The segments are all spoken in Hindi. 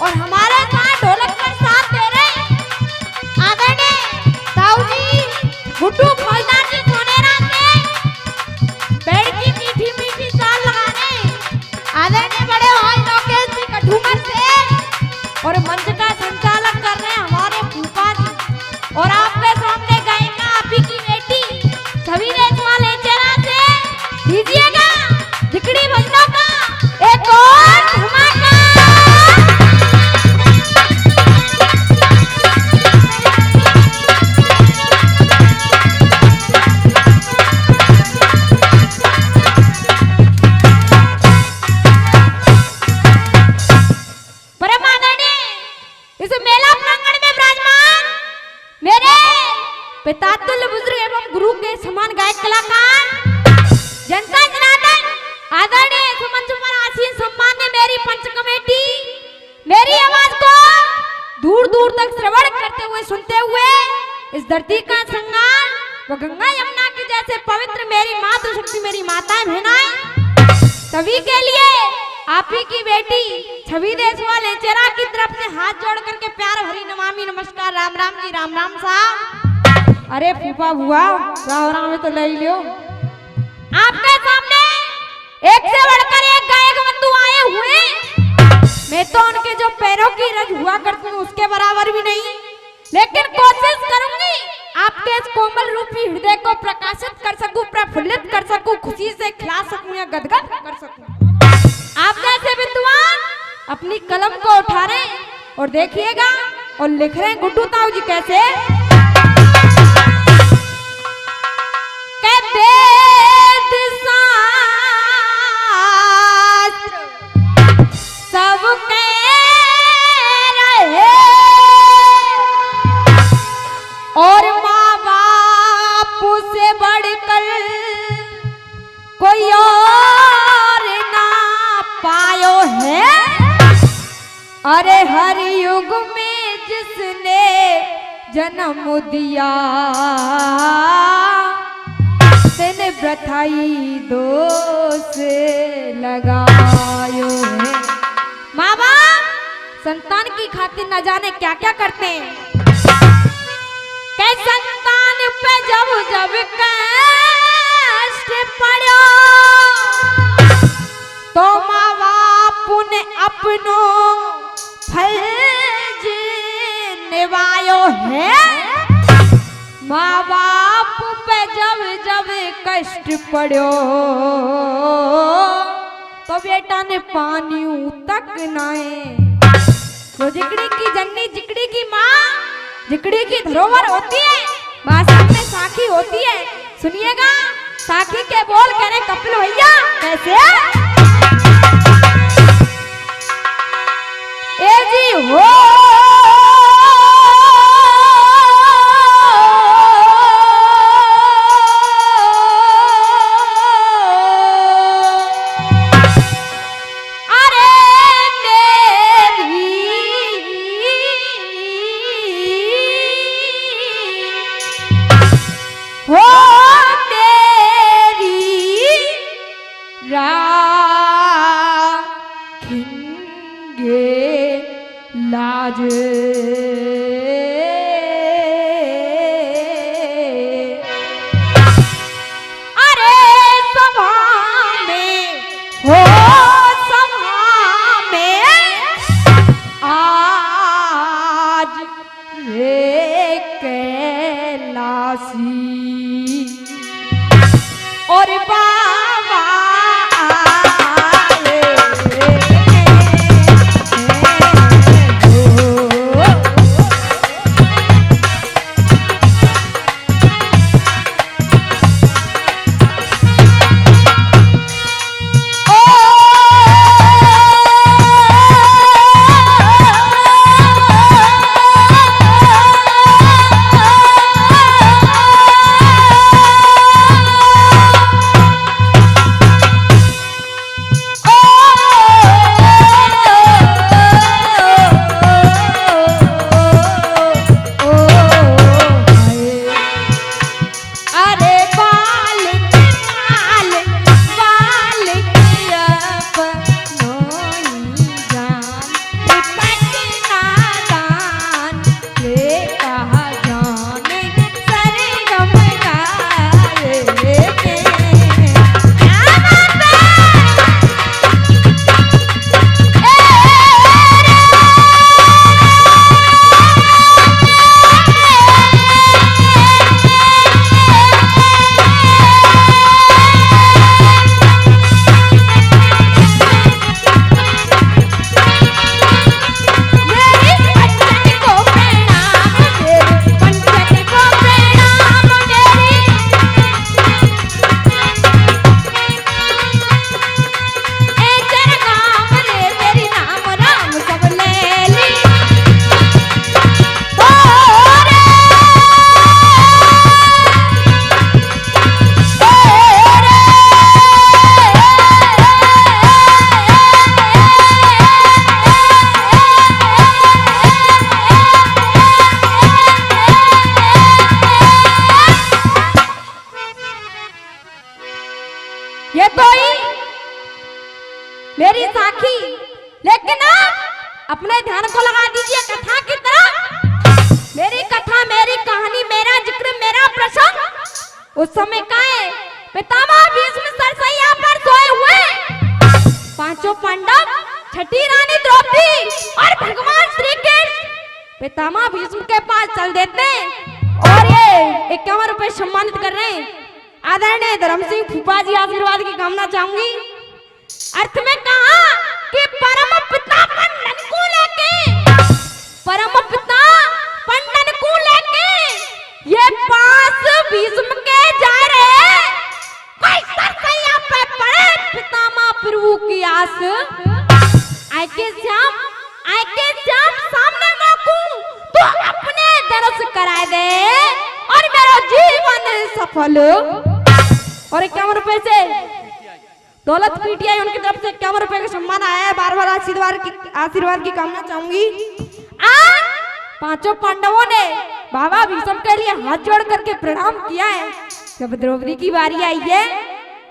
और हमारे साथ ढोलक का साथ दे रहे आदरणीय ताऊ जी गुड्डू फौजदार जी सोनेरा से बेड़ की मीठी मीठी ताल लगाने आदरणीय बड़े भाई लोकेश जी कठुमर से और मंच का संचालक कर रहे हैं हमारे फूफा जी और आपके सामने गायिका आप ही की बेटी छवि रेशमा लेचेरा से दीजिएगा जिकड़ी भजनों का एक और धमाका। पितातुल्य बुजुर्ग एवं गुरु के समान गायक कलाकार जनता जनार्दन आदरणीय सुमन पर आसीन सम्मान्य मेरी पंच कमेटी मेरी आवाज को दूर दूर तक श्रवण करते हुए सुनते हुए इस धरती का श्रृंगार वो गंगा यमुना की जैसे पवित्र मेरी मातृशक्ति मेरी माताएं बहनाएं सभी के लिए आप ही की बेटी छवि देशवा लेचेरा की तरफ से हाथ जोड़ करके प्यार भरी नमामि नमस्कार राम राम जी राम राम साहब। अरे फूफा बुआ राम में तो ले लियो। आपके सामने एक से बढ़कर एक गायक बंधु आए हुए मैं तो उनके जो पैरों की रज हुआ करती हूँ उसके बराबर भी नहीं लेकिन कोशिश करूंगी आपके इस कोमल रूपी हृदय को प्रकाशित कर सकूं प्रफुल्लित कर सकूं खुशी से खिला सकूं या गदगद कर सकूं। आप जैसे विद्वान अपनी कलम को उठा रहे और देखिएगा और लिख रहे हैं गुड्डू ताऊ जी कैसे सब रहे और माँ बाप से बढ़कर कोई और ना पायो है। अरे हर युग में जिसने जन्म दिया तेने ब्रथाई दोष लगायो है। माँ बाप संतान की खातिर न जाने क्या क्या करते हैं कै संतान पे जब जब कष्ट पड़ो तो माँ बाप ने अपनों फर्ज निभायो है। माँ बाप पे जब जब कष्ट पड़ो तो बेटा ने पानी तक नाए। तो जिकड़ी की जननी जिकड़ी की माँ जिकड़ी की धरोहर होती है माँ सामने साखी होती है। सुनिएगा साखी के बोल करे कपिल भैया कैसे ए जी हो लाज अरे सभा में हो सभा में आज रे कैलासी और बाबा मेरी साखी, लेकिन अपने ध्यान को लगा दीजिए कथा की तरफ। मेरी कथा, मेरी कहानी, मेरा जिक्र, मेरा प्रसंग उस समय का है। पितामह भीष्म सरसैया पर सोए हुए पांचों पांडव, छठी रानी द्रौपदी और भगवान श्री कृष्ण पितामह भीष्म के पास चल देते और ये 51 रुपए सम्मानित कर रहे हैं। आदरणीय धर्म सिंह फूफा जी आशीर्वाद की कामना चाहूंगी। अर्थ में कहा कि परम पिता पंडन को लेके, परम पिता पंडन को लेके ये पास भीष्म के जा रहे, कोई सरसैया पे पड़े पितामह प्रभु की आस। आए के श्याम सामने मोकू तो अपने दर्श कराए दे और मेरा जीवन सफल। और 51 रुपए से दौलत पीटीआई उनकी तरफ से 51 रुपए का सम्मान आया है। बार बार आशीर्वाद की कामना चाहूंगी। पांचों पांडवों ने बाबा भीष्म के लिए हाथ जोड़ करके प्रणाम किया है। जब द्रौपदी की बारी आई है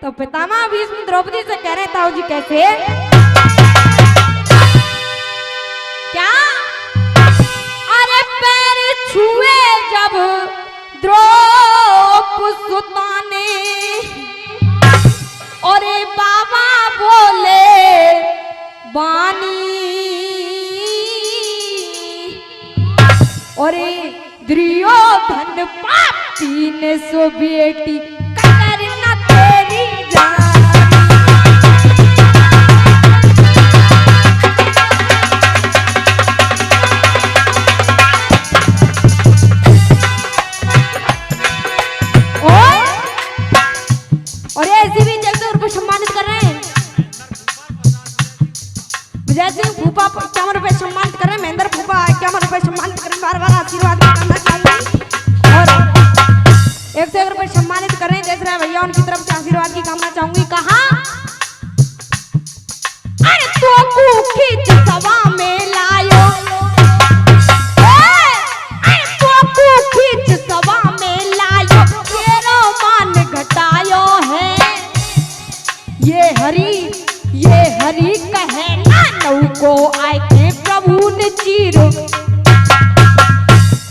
तो पितामह भीष्म द्रौपदी से कह रहे ताऊ जी कैसे क्या, अरे पैर छुए जब द्रौपदसुता ने, अरे बाबा बोले बानी, अरे दुर्योधन पापी ने सो बेटी करना तेरी जान। और ऐसे भी जैसे उनको सम्मानित कर रहे हैं, जैसे फूफा 51 रुपए सम्मानित कर रहे हैं, महेंद्र फूफा 51 रुपए सम्मानित कर रहे हैं। बार बार आशीर्वाद करना चाहूंगी। और 101 रुपए सम्मानित कर रहे हैं देश राय भैया, उनकी तरफ से आशीर्वाद की कामना चाहूंगी। कहा अरे तो खींच सवा में लायो, अरे तो खींच सवा में लायो, तेरा मान घटायो है। ये हरि कहे ना नौ को आए के प्रभु ने चीरो।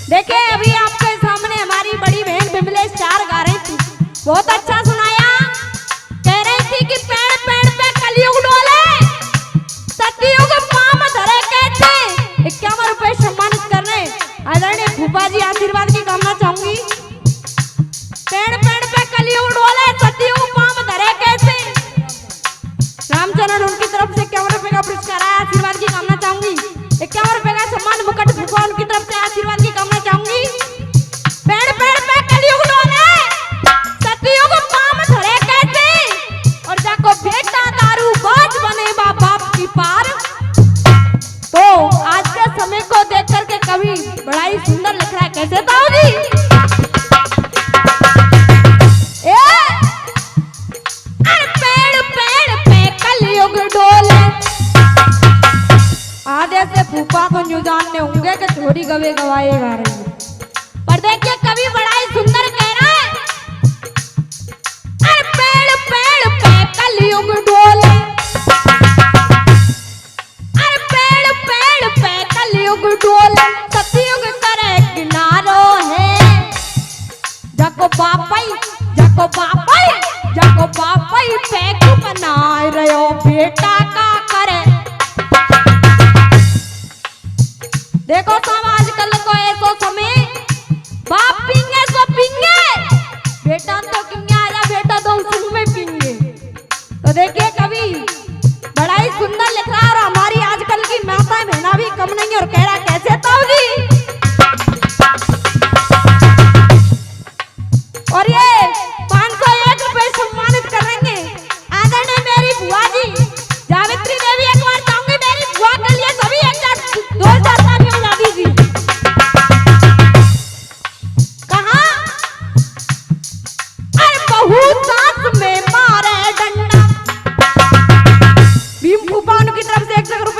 देखिए अभी आपके सामने हमारी बड़ी बहन बिमलेश चार गा रही थी, बहुत अच्छा सुनाया। कह रही थी कि पेड़ पेड़ पे कलयुग डोले, सतयुग पाम धरे कहते। 51 रुपए सम्मानित कर रहे आदरणीय फूफा जी, आशीर्वाद की कामना चाहूंगी। पेड़ पेड़ पे कलयुग डोले, सतयुग पाम धरे कैसे। रामचरण उनकी तरफ से 51 रुपए का पुरस्कार आया, आशीर्वाद की कामना चाहूंगी। 51 रुपए का सम्मान मुकुट फूफा उनकी तरफ से आशीर्वाद की कामना चाहूंगी। पेड़ पेड़ पे कलयुग डोले, सतयुग पाम धरे कैसे, और जाको बेटा दारू बाज बने बाप की पार। तो आज के समय को देख करके कवि बड़ा ही सुंदर लिख रहा है। कैसे ताऊ जी, आधे से फूफा को न्यू जानने होंगे कि छोरी गवे गवाए गा रही है, पर देखिए कवि बड़ा ही सुंदर कह रहा है। अरे पेड़ पेड़ पे कलयुग डोले, अरे पेड़ पेड़ पे कलयुग डोले, सतयुग करे किनारो है। जाको बापाई फेंक बनाए रहो बेटा का करे। देखो सब आजकल को ऐसो समय, बाप पींगे सो पींगे, बेटा तो किंगे आया, बेटा तो उस में पींगे। तो देखिए कवि बड़ा ही सुंदर लिख रहा है। और हमारी आजकल की माता बहना भी कम नहीं, और कह रहा कैसे ताऊ जी। और ये 501 रुपए सम्मानित करेंगे आदरणीय मेरी बुआ जी जावित्री देवी। एक बार चाहूंगी मेरी बुआ के लिए सभी 2000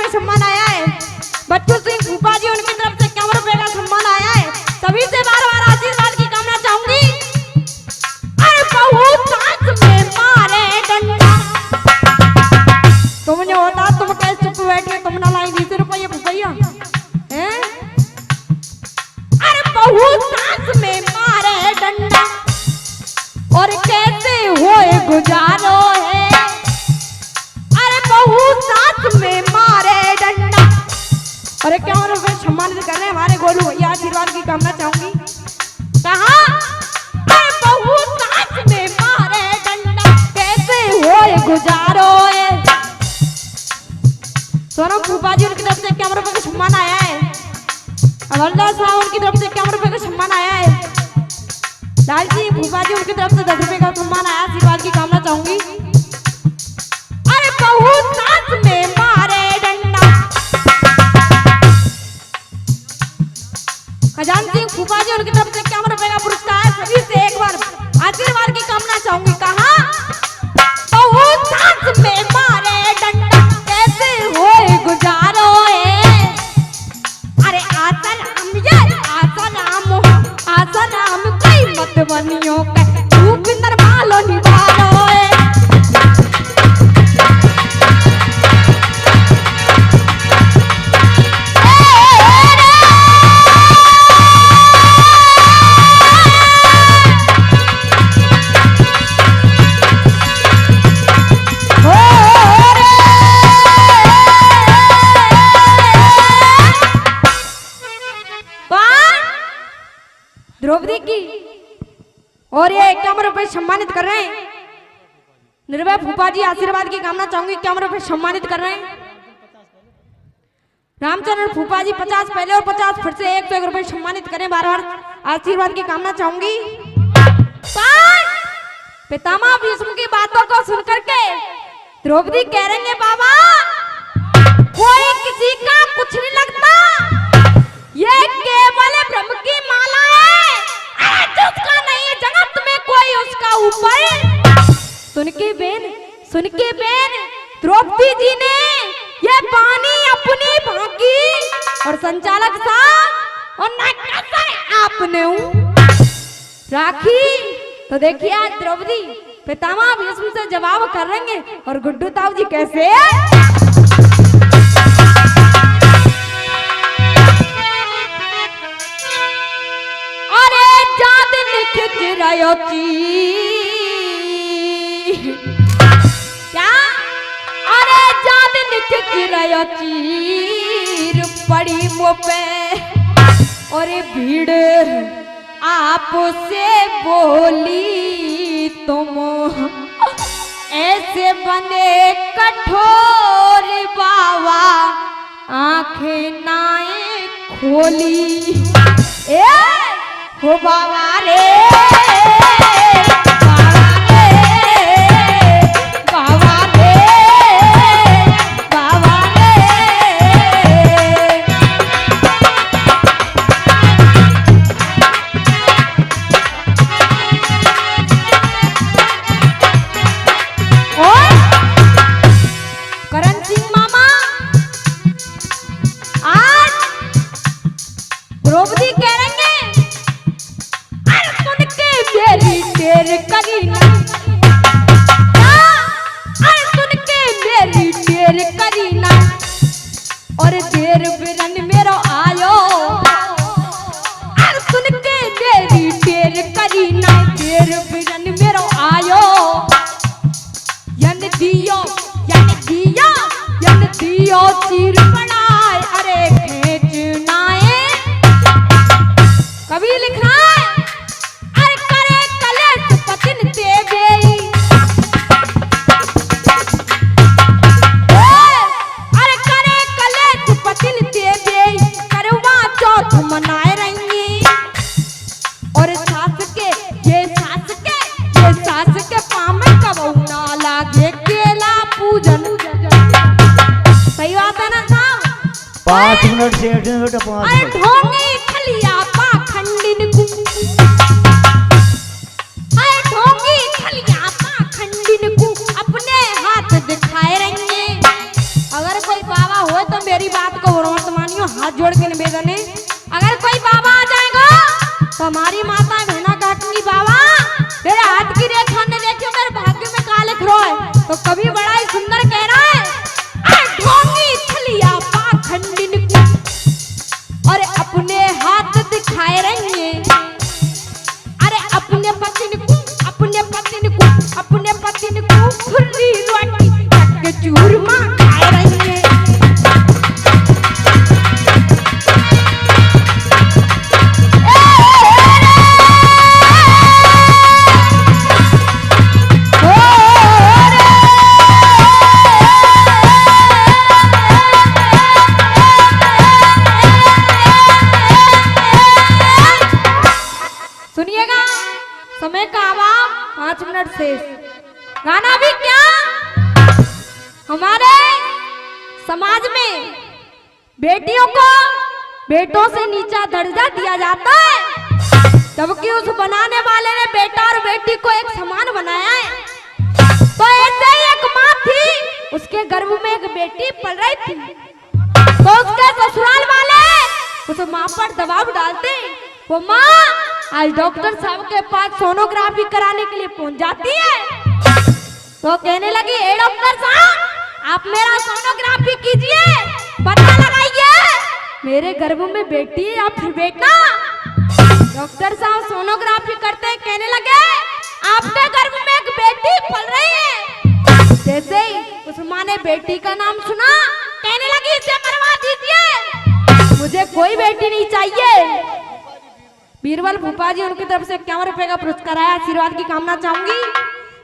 सम्मान आया है। बच्चू सिंह फूफा जी उनकी तरफ से 51 रुपए का सम्मान आया है। सभी से बार बार आशीर्वाद की कामना चाहूंगी। अरे बहुत सांस में मारे डंडा, तुम जो कैमरे पे सम्मानित कर रहे हैं हमारे गोलू भैया, आशीर्वाद की कामना चाहूंगी। कहा बहू नाच में मारे डंडा कैसे होए गुजारो है। सोनम फूफा जी उनकी तरफ से कैमरे पे सम्मान आया है। अमरदास साहब उनकी तरफ से कैमरे पे सम्मान आया है। लाल जी फूफा जी उनकी तरफ से 10 रुपए का सम्मान आया, आशीर्वाद की कामना चाहूंगी। अरे बहू नाच में मारे डंडा। खजान सिंह फूफा जी उनकी तरफ से कैमरे पे का पुरस्कार, सभी से एक बार आशीर्वाद की कामना चाहूंगी। कहा बहू नाच में मारे डंडा कैसे होए गुजारो है। अरे आसन हम कई मत बनियो के रूप नरमालो निभालो है। द्रौपदी की और ये 51 रुपए सम्मानित कर रहे हैं निर्भय फूफा जी, आशीर्वाद की कामना चाहूंगी। 51 रुपए सम्मानित कर रहे हैं रामचंद्र फूफा जी, 50 पहले और 50 फिर से 101 रुपए सम्मानित करें, बार बार आशीर्वाद की कामना चाहूंगी। पितामह भीष्म की बातों को सुनकर के द्रौपदी कह रही है बाबा कोई किसी का कुछ नहीं लगता, ये केवल ब्रह्म की माला है, जिसका नहीं जगत में कोई उसका ऊपर। सुन के बेन द्रौपदी जी ने ये पानी अपनी भागी और संचालक साहब और नक्कासर आपने राखी। तो देखिए आज द्रौपदी पितामह भीष्म से जवाब कर रहेंगे और गुड्डू ताऊ जी कैसे क्या अरे जादिन खिचरायो चीर पड़ी मो पे और भीड़ आपसे बोली तुम ऐसे बने कठोर बाबा आंखें नाए खोली। ए हो बाबा रे द्रौपदी कह रही है सुन के मेरी टेर करी ना, सुन के मेरी टेर करी ना और देर बिरन मेरो आयो। सुन के मेरी टेर करी ना देर बिरन मेरो आयो। यन दियो यन दिया यन दियो चीर बनाए अरे खेचनाए। कभी लिख रहा है अरे करे कलेश पतिन देवे अरे करे कलेश पतिन देवे करवा चौथ मनाए रहेंगे और सास के पाम कबू ना लागे केला पूजन। सही बात है ना साहब? 5 मिनट से 8 मिनट 5 अरे ढोंगी खलिया पाखंडिन को अरे ढोंगी खलिया पाखंडिन को अपने हाथ दिखाए रहेंगे। अगर कोई बाबा हो तो मेरी बात को मत मानियो, हाथ जोड़ के निवेदन है अगर कोई बाबा आ जाएगा तो हमारी माता बहना काटूंगी बाबा मेरे हाथ की रेखा ने देखियो मेरे भाग्य में काले खरो है। तो कभी बड़ा ही सुंदर कह रहा है अरे ढोंगी खलिया पाखंडिन को और अपने हाथ दिखाए रहेंगे अरे अपने पतिन को खुली रोटी के चूरमा खाए रहेंगे। मिनट शेष। गाना भी क्या, हमारे समाज में बेटियों को बेटों से नीचा दर्जा दिया जाता है, जबकि उस बनाने वाले ने बेटा और बेटी को एक समान बनाया है। तो ऐसे ही एक माँ थी, उसके गर्भ में एक बेटी पल रही थी, तो उसके ससुराल वाले उस माँ पर दबाव डालते। वो माँ आज डॉक्टर साहब के पास सोनोग्राफी कराने के लिए पहुंच जाती है, तो कहने लगी, ए डॉक्टर साहब आप मेरा सोनोग्राफी कीजिए, पता लगाइए मेरे गर्भ में बेटी है या फिर बेटा। डॉक्टर साहब सोनोग्राफी करते कहने लगे, आपके गर्भ में एक बेटी पल रही है। जैसे ही उस माँ ने बेटी का नाम सुना, कहने लगी, इसे मरवा दीजिए, मुझे कोई बेटी नहीं चाहिए। बीरबल भूपा जी उनकी तरफ से 51 रुपए का पुरस्कार आया, आशीर्वाद की कामना चाहूंगी।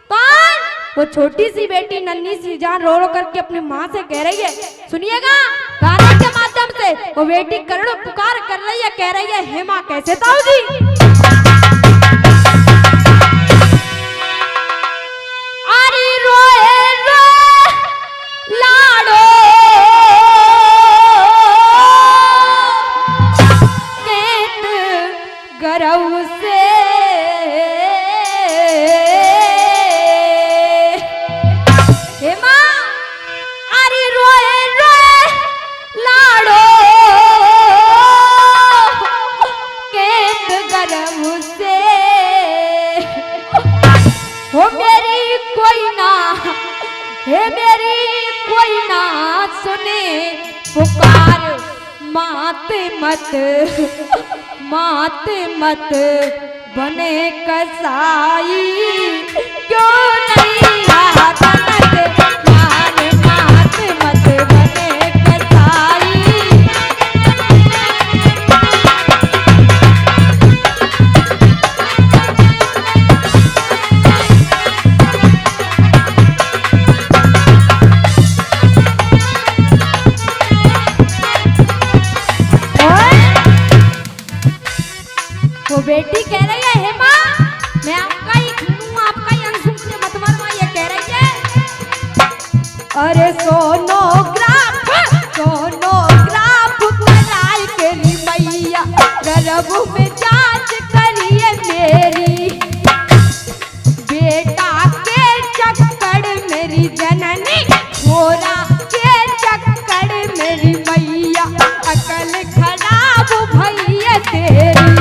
तो वो छोटी सी बेटी नन्ही सी जान रो रो करके अपनी माँ से कह रही है, सुनिएगा गाने के माध्यम से वो बेटी करोड़ों पुकार कर रही है, कह रही है, हे माँ कैसे ताऊ जी। अरे रोए रो लाडो केत गरऊ से पुकार मात मत मात मत बने कसाई, क्यों नहीं आदत मान मात मत बने कसाई। वो बेटी कह रही है, हे माँ मैं आपका ही हूँ, आपका ही अंश हूँ, मुझे मत मारो। ये कह रही है, अरे सोनोग्राफ कराई तेरी मैया, गर्भ में जांच करिए मेरी, बेटा के चक्कर मेरी जननी, छोरा के चक्कर मेरी मैया, अकल खराब भैया तेरी।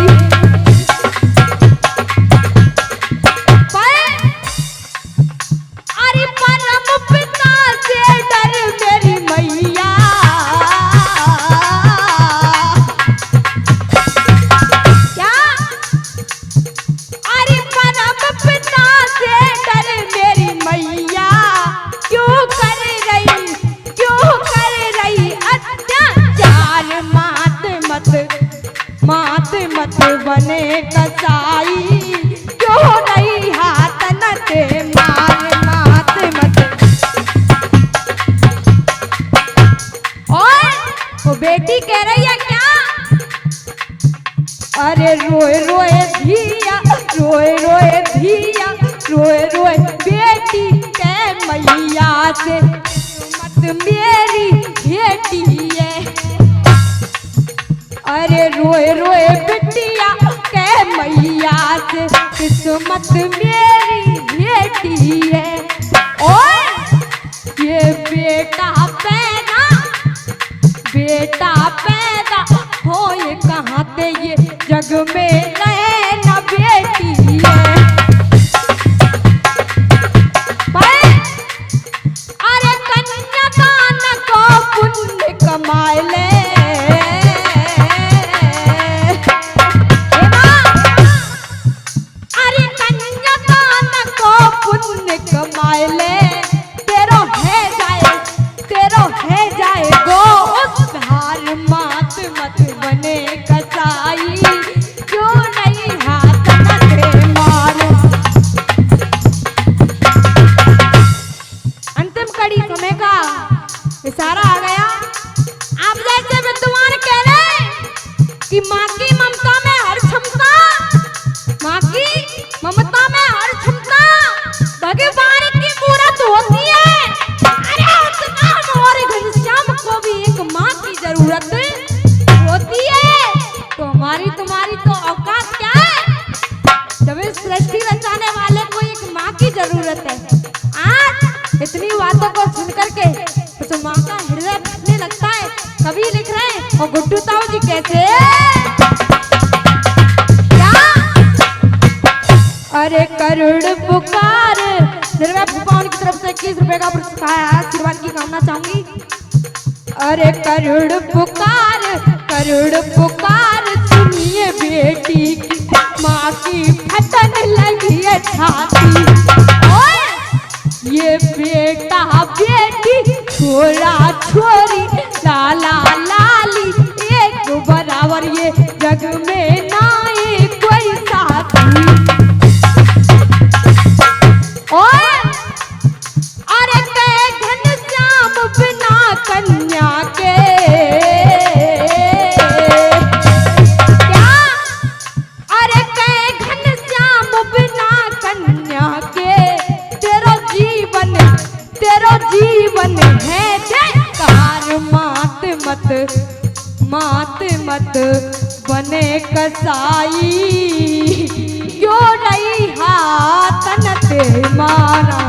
मात मत बने कसाई, क्यों नहीं हाथ न ते मार मात मत। और वो बेटी कह रही है क्या, अरे रोए रोए धिया, रोए रोए धिया, रोए रोए बेटी के मैया से मत मेरी बेटी है। अरे रोए रोए बिटिया के मैया से किस्मत मेरी बेटी है। और ये बेटा पैदा हो ये कहाँ ते, ये जग में रहे न बेटी है। अरे कन्यादान को पुण्य कमाए ले, कमाए ले, तेरो है जाए गो उद्धार, मात मत बने कसाई, क्यों नहीं हाथ न ते मार। अंतिम कड़ी समय का इशारा आ गया। आप जैसे विद्वान कह रहे कि माँ की ममता में हर क्षमता, माँ की ममता में हर क्षमता, और गुड्डू ताऊ जी कैसे क्या? अरे करोड़ पुकार निर्भय भगवान की तरफ से 21 रुपए का पुरस्कार आशीर्वाद की कामना चाहूंगी। अरे करोड़ पुकार सुनिए बेटी की माँ की फटन लगी है छाती। ओए ये बेटा बेटी छोरा छोरी लाला लाली एक बराबर ये जग में ना कोई साथी। ओए अरे कहे घनश्याम बिना कन्या के क्या? अरे कहे घनश्याम बिना कन्या के तेरो जीवन है बेकार। मात बने कसाई क्यों रही हाथ न ते मारा।